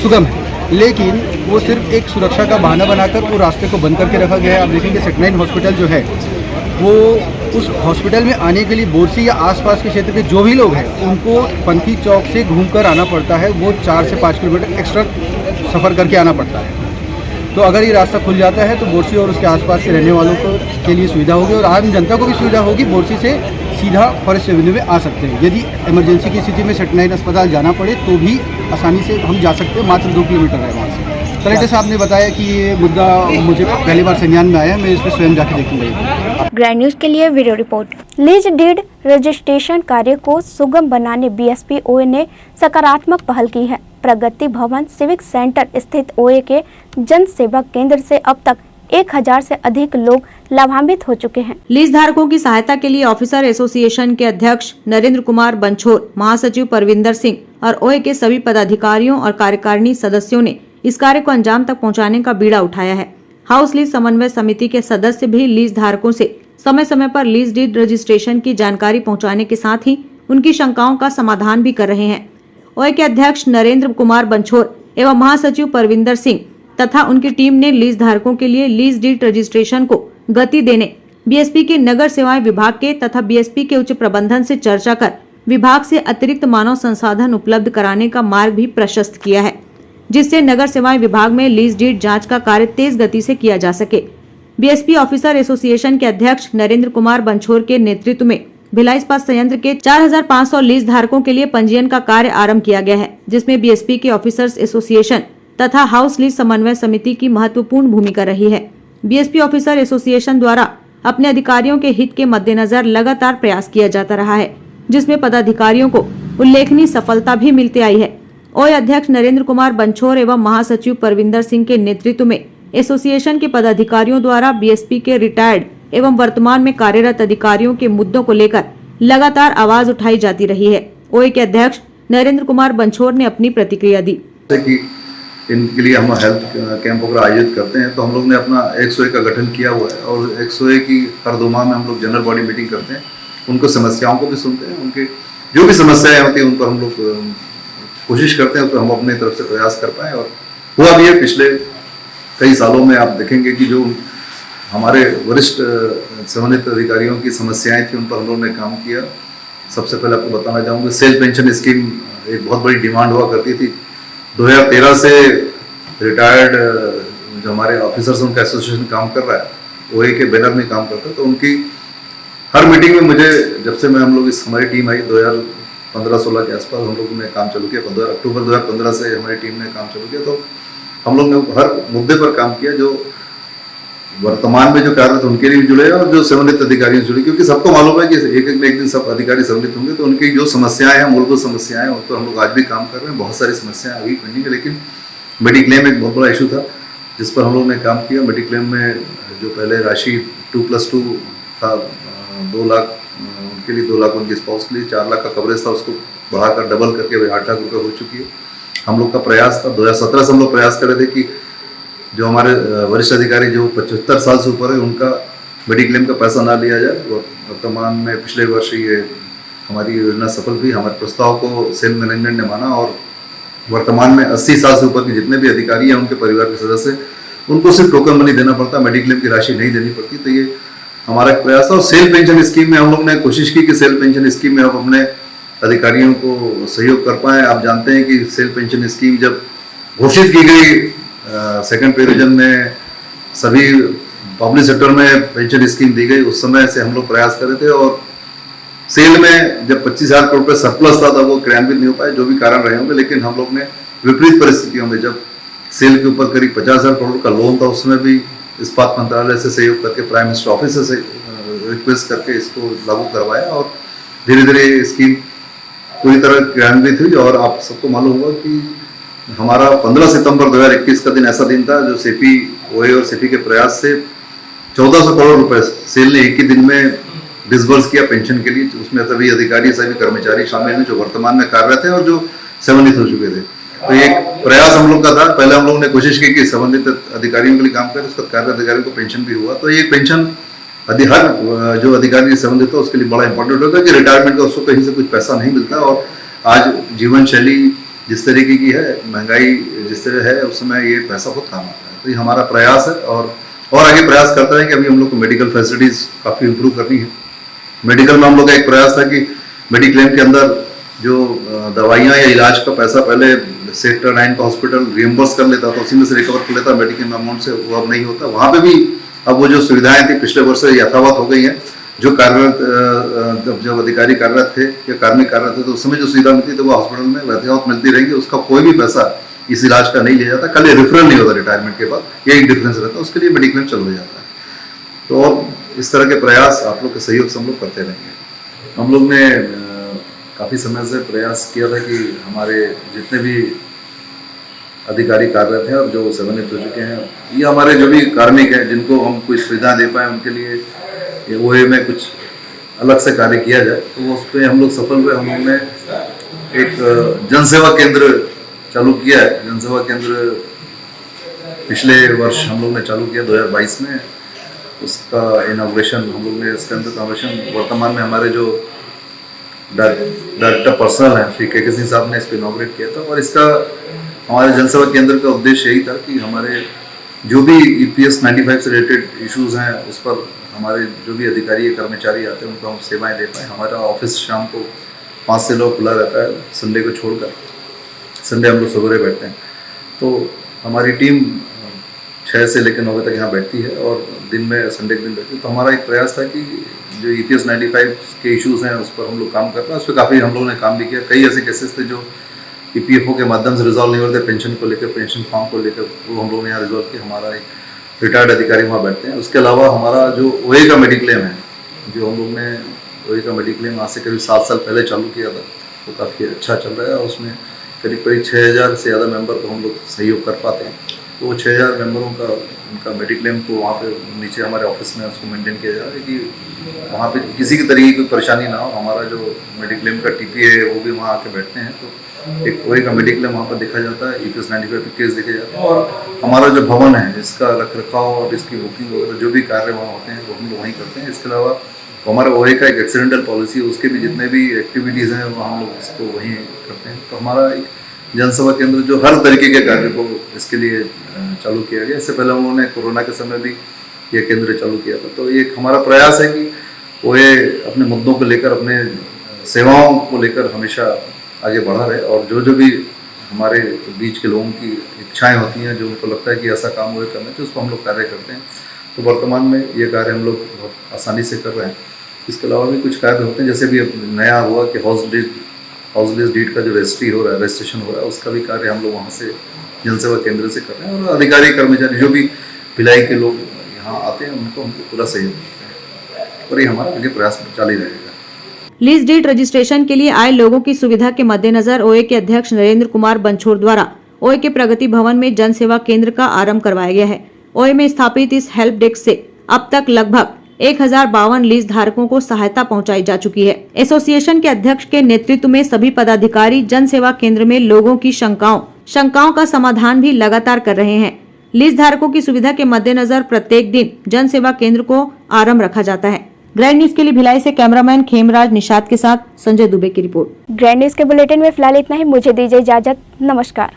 सुगम है। लेकिन वो सिर्फ एक सुरक्षा का बहाना बनाकर वो रास्ते को बंद करके रखा गया है। आप देखेंगे सेक्टर 9 हॉस्पिटल जो है, वो उस हॉस्पिटल में आने के लिए बोरसी या आसपास के क्षेत्र के जो भी लोग हैं, उनको पंथी चौक से घूमकर आना पड़ता है, वो 4 से 5 किलोमीटर एक्स्ट्रा सफ़र करके आना पड़ता है। तो अगर ये रास्ता खुल जाता है तो बोरसी और उसके आसपास के रहने वालों को के लिए सुविधा होगी और आम जनता को भी सुविधा होगी। बोरसी से सीधा फॉरेस्ट एवेन्यू में आ सकते हैं। यदि इमरजेंसी की स्थिति में सेक्टर 9 अस्पताल जाना पड़े तो भी आसानी से हम जा सकते हैं, मात्र 2 किलोमीटर है वहाँ से। कलेक्टर साहब ने बताया कि ये मुद्दा मुझे पहली बार संज्ञान में आया, मैं इस पर स्वयं जाके देखूंगा। ग्रैंड न्यूज के लिए video report. Lease deed registration कार्य को सुगम बनाने बीएसपी ओए ने सकारात्मक पहल की है। प्रगति भवन सिविक सेंटर स्थित ओए के जन सेवा केंद्र से अब तक 1000 से अधिक लोग लाभान्वित हो चुके हैं। लीज धारकों की सहायता के लिए ऑफिसर एसोसिएशन के अध्यक्ष नरेंद्र कुमार बंछोर, महासचिव परविंदर सिंह और ओए के सभी पदाधिकारियों और कार्यकारिणी सदस्यों ने इस कार्य को अंजाम तक पहुंचाने का बीड़ा उठाया है। हाउस लीज समन्वय समिति के सदस्य भी लीज धारकों से समय समय पर लीज डीड रजिस्ट्रेशन की जानकारी पहुंचाने के साथ ही उनकी शंकाओं का समाधान भी कर रहे हैं। ओए के अध्यक्ष नरेंद्र कुमार बंछोर एवं महासचिव परविंदर सिंह तथा उनकी टीम ने लीज धारकों के लिए लीज डीड रजिस्ट्रेशन को गति देने बीएसपी के नगर सेवाएं विभाग के तथा बीएसपी के उच्च प्रबंधन से चर्चा कर विभाग से अतिरिक्त मानव संसाधन उपलब्ध कराने का मार्ग भी प्रशस्त किया है, जिससे नगर सेवाएं विभाग में लीज डीड जांच का कार्य तेज गति से किया जा सके। बीएसपी ऑफिसर एसोसिएशन के अध्यक्ष नरेंद्र कुमार बंछोर के नेतृत्व में भिलाई इस्पात संयंत्र के 4500 लीज धारकों के लिए पंजीयन का कार्य आरंभ किया गया है, जिसमें बीएसपी के ऑफिसर्स एसोसिएशन तथा हाउस लीज समन्वय समिति की महत्वपूर्ण भूमिका रही है। बीएसपी ऑफिसर एसोसिएशन द्वारा अपने अधिकारियों के हित के मद्देनजर लगातार प्रयास किया जाता रहा है, जिसमें पदाधिकारियों को उल्लेखनीय सफलता भी मिलती आई है। ओए अध्यक्ष नरेंद्र कुमार बंछोर एवं महासचिव परविंदर सिंह के नेतृत्व में एसोसिएशन के पदाधिकारियों द्वारा बीएसपी के रिटायर्ड एवं वर्तमान में कार्यरत अधिकारियों के मुद्दों को लेकर लगातार आवाज उठाई जाती रही है ओए के अध्यक्ष नरेंद्र कुमार बंछोर ने अपनी प्रतिक्रिया दी। कि इनके लिए हम हेल्थ कैंप वगैरह आयोजित करते हैं, तो हम लोग ने अपना 100 का गठन किया हुआ है और 100 की हर 2 माह में हम लोग जनरल बॉडी मीटिंग करते हैं, उनको समस्याओं को भी सुनते हैं, उनके जो भी समस्याएं होती हैं उन पर हम लोग कोशिश करते हैं, उस पर हम अपनी तरफ से प्रयास कर पाएँ। और हुआ भी है, पिछले कई सालों में आप देखेंगे कि जो हमारे वरिष्ठ संबंधित अधिकारियों की समस्याएं थी उन पर हम लोगों ने काम किया। सबसे पहले आपको बताना चाहूँगा, सेल्फ पेंशन स्कीम एक बहुत बड़ी डिमांड हुआ करती थी। 2013 से रिटायर्ड जो हमारे ऑफिसर्स उनका एसोसिएशन काम कर रहा है, ओए के बैनर में काम करता है, तो उनकी हर मीटिंग में मुझे, जब से मैं हम लोग इस हमारी टीम आई 2015-16 के आसपास हम लोगों ने काम चालू किया, अक्टूबर 2015 से हमारी टीम ने काम चालू किया, तो हम लोग ने हर मुद्दे पर काम किया जो वर्तमान में जो कार्यरत उनके लिए भी जुड़े और जो संबंधित अधिकारी जुड़े, क्योंकि सबको मालूम है कि एक दिन सब अधिकारी सम्मिलित होंगे तो उनकी जो समस्याएं हैं, मूलभूत समस्याएं, उन पर हम लोग आज भी काम कर रहे हैं। बहुत सारी समस्याएं अभी पेंडिंग है, लेकिन मेडिक्लेम एक बहुत बड़ा इशू था जिस पर हम लोग ने काम किया। मेडिक्लेम में जो पहले राशि 2+2 था, 2 लाख उनके लिए, 2 लाख उनके स्पाउस के लिए, 4 लाख का कवरेज था, उसको बढ़ाकर डबल करके 8 लाख रुपये हो चुकी है। हम लोग का प्रयास था 2017 से हम लोग प्रयास कर रहे थे कि जो हमारे वरिष्ठ अधिकारी जो 75 साल से ऊपर है उनका मेडिक्लेम का पैसा ना लिया जाए। वर्तमान में पिछले वर्ष ये हमारी योजना सफल हुई, हमारे प्रस्ताव को सेल मैनेजमेंट ने माना और वर्तमान में 80 साल से ऊपर के जितने भी अधिकारी हैं उनके परिवार के सदस्य, उनको सिर्फ टोकन मनी देना पड़ता, मेडिक्लेम की राशि नहीं देनी पड़ती। तो ये हमारा एक प्रयास था। और सेल पेंशन स्कीम में हम लोग ने कोशिश की कि सेल पेंशन स्कीम में हम अपने अधिकारियों को सहयोग कर पाएँ। आप जानते हैं कि सेल पेंशन स्कीम जब घोषित की गई सेकंड पे रीजन में सभी पब्लिक सेक्टर में पेंशन स्कीम दी गई, उस समय से हम लोग प्रयास कर रहे थे और सेल में जब 25,000 करोड़ रुपये सरप्लस था तब वो क्रियान्वित नहीं हो पाए, जो भी कारण रहे होंगे। लेकिन हम लोग ने विपरीत परिस्थितियों में जब सेल के ऊपर करीब 50,000 करोड़ का लोन था, उसमें भी इस्पात मंत्रालय से सहयोग करके प्राइम मिनिस्टर ऑफिस से रिक्वेस्ट करके इसको लागू करवाया और धीरे धीरे स्कीम पूरी तरह क्रियान्वित हुई। और आप सबको मालूम होगा कि हमारा 15 सितंबर 2021 का दिन ऐसा दिन था जो सेपी, ओए और सेपी के प्रयास से 1400 करोड़ रुपए सेल ने एक ही दिन में डिसबर्स किया पेंशन के लिए। उसमें सभी अधिकारी, सभी कर्मचारी शामिल हैं जो वर्तमान में कार्यरत हैं और जो सेवानिवृत्त हो चुके थे। तो एक प्रयास हम लोग का था। पहले हम लोगों ने कोशिश की कि संबंधित अधिकारियों के लिए काम करें, उसके बाद कार्यरत अधिकारियों को पेंशन भी हुआ। तो ये पेंशन हर जो अधिकारी संबंधित हो उसके लिए बड़ा इंपॉर्टेंट होता है कि रिटायरमेंट का उसको कहीं से कुछ पैसा नहीं मिलता। और आज जीवन शैली जिस तरीके की है, महंगाई जिस तरह है, उस समय ये पैसा बहुत काम आता है। तो ये हमारा प्रयास है और आगे प्रयास करते हैं कि अभी हम लोग को मेडिकल फैसिलिटीज़ काफ़ी इम्प्रूव करनी है। मेडिकल में हम लोग का एक प्रयास था कि मेडिक्लेम के अंदर जो दवाइयाँ या इलाज का पैसा पहले सेक्टर 9 का हॉस्पिटल रियम्बर्स कर लेता था, उसी में से रिकवर कर लेता मेडिकल अमाउंट से, वो अब नहीं होता। वहाँ पे भी अब वो जो सुविधाएं थी पिछले वर्ष से यथावत हो गई हैं। जो कार्यरत जब अधिकारी कार्यरत थे या कार्मिक कार्यरत थे तो उस समय जो सुविधा मिलती थी वो हॉस्पिटल में यथावत मिलती रहेंगी, उसका कोई भी पैसा इस इलाज का नहीं लिया जाता, खाली रेफरल नहीं होता रिटायरमेंट के बाद, यही डिफरेंस रहता है। उसके लिए मेडिक्लेम चालू हो जाता है। तो और इस तरह के प्रयास आप लोग के सहयोग से हम लोग करते रहेंगे। हम लोग ने काफ़ी समय से प्रयास किया था कि हमारे जितने भी अधिकारी कार्यरत हैं और जो सेवानिवृत्त हो चुके हैं, ये हमारे जो भी कार्मिक हैं जिनको हम कोई सुविधा दे पाएँ, उनके लिए ओए में कुछ अलग से कार्य किया जाए। तो उस पर हम लोग सफल हुए। हम लोग ने एक जनसेवा केंद्र चालू किया है। जनसेवा केंद्र पिछले वर्ष हम लोग ने चालू किया 2022 में। उसका इनॉग्रेशन हम लोग ने, इसके अंदर इनॉग्रेशन वर्तमान में हमारे जो डायरेक्टर पर्सनल हैं श्री के सिंह साहब ने इस पर इनॉग्रेट किया था। और इसका हमारे जनसेवा केंद्र का उद्देश्य यही था कि हमारे जो भी EPS 95 से रिलेटेड इश्यूज़ हैं उस पर हमारे जो भी अधिकारी या कर्मचारी आते हैं उनको हम सेवाएं दे पाएँ। हमारा ऑफिस शाम को 5 से 9 खुला रहता है, संडे को छोड़कर। संडे हम लोग सवेरे बैठते हैं। तो हमारी टीम 6 से लेकर 9 बजे तक यहाँ बैठती है और दिन में संडे के दिन बैठती है। तो हमारा एक प्रयास था कि जो EPS 95 के इश्यूज़ हैं उस पर हम लोग काम करते हैं। उस पर काफ़ी हम लोगों ने काम भी किया। कई ऐसे केसेस थे जो EPFO के माध्यम से रिजॉल्व नहीं होते, पेंशन को लेकर, पेंशन फॉर्म को लेकर, वो हम लोगों ने यहाँ रिजॉल्व किया। हमारा एक रिटायर्ड अधिकारी वहाँ बैठते हैं। उसके अलावा हमारा जो ओए का मेडिक्लेम है, जो हम लोग ने ओए का मेडिक्लेम आज से करीब 7 साल पहले चालू किया था, वो काफ़ी अच्छा चल रहा है। और उसमें करीब 6,000 से ज़्यादा मेंबर को हम लोग सहयोग कर पाते हैं। तो वो 6000 मेंबरों का उनका मेडिक्लेम को वहाँ पे नीचे हमारे ऑफिस में उसको मेंटेन किया जा रहा है कि वहाँ पे किसी की तरीके की कोई परेशानी ना हो। हमारा जो मेडिक्लेम का टीपी है वो भी वहाँ आके बैठते हैं, तो एक पूरे का मेडिक्लेम वहाँ पर देखा जाता है, EPS 95 पे केस देखे जाते हैं, और हमारा जो भवन है इसका रख रखाव और इसकी बुकिंग वगैरह जो भी कार्य वहाँ होते हैं वो हम लोग वहीं करते हैं। इसके अलावा हमारा OA का एक एक्सीडेंटल पॉलिसी है, उसके भी जितने भी एक्टिविटीज़ हैं वो हम लोग इसको वहीं करते हैं। तो हमारा एक जनसेवा केंद्र जो हर तरीके के कार्य को इसके लिए चालू किया गया। इससे पहले उन्होंने कोरोना के समय भी ये केंद्र चालू किया था। तो एक हमारा प्रयास है कि OA अपने मुद्दों को लेकर, अपने सेवाओं को लेकर हमेशा आगे बढ़ा रहे, और जो भी हमारे बीच के लोगों की इच्छाएं होती हैं, जो उनको लगता है कि ऐसा काम OA करना चाहिए, उसको हम लोग कार्य करते हैं। तो वर्तमान में ये कार्य हम लोग बहुत आसानी से कर रहे हैं। इसके अलावा भी कुछ कार्य होते हैं, जैसे भी नया हुआ कि हाउस डीड का जो रजिस्ट्रेशन हो रहा है, उसका भी कार्य हम लोग वहाँ से जनसेवा केंद्र से कर रहे हैं, और अधिकारी कर्मचारी जो भी भिलाई के लोग यहाँ आते हैं उनको हमको पूरा सहयोग देते हैं, और ये हमारा आगे प्रयास जारी रहेगा। लीज डीड रजिस्ट्रेशन के लिए आए लोगों की सुविधा के मद्देनजर OA के अध्यक्ष नरेंद्र कुमार बंछोर द्वारा OA के प्रगति भवन में जन सेवा केंद्र का आरंभ करवाया गया है। OA में स्थापित इस हेल्प डेस्क से अब तक लगभग 1052 लीज धारकों को सहायता पहुंचाई जा चुकी है। एसोसिएशन के अध्यक्ष के नेतृत्व में सभी पदाधिकारी जन सेवा केंद्र में लोगों की शंकाओं का समाधान भी लगातार कर रहे हैं। लीज धारकों की सुविधा के मद्देनजर प्रत्येक दिन जन सेवा केंद्र को आरंभ रखा जाता है। ग्रैंड न्यूज के लिए भिलाई से कैमरामैन खेमराज निषाद के साथ संजय दुबे की रिपोर्ट। ग्रैंड न्यूज के बुलेटिन में फिलहाल इतना ही। मुझे दीजिए इजाजत। नमस्कार।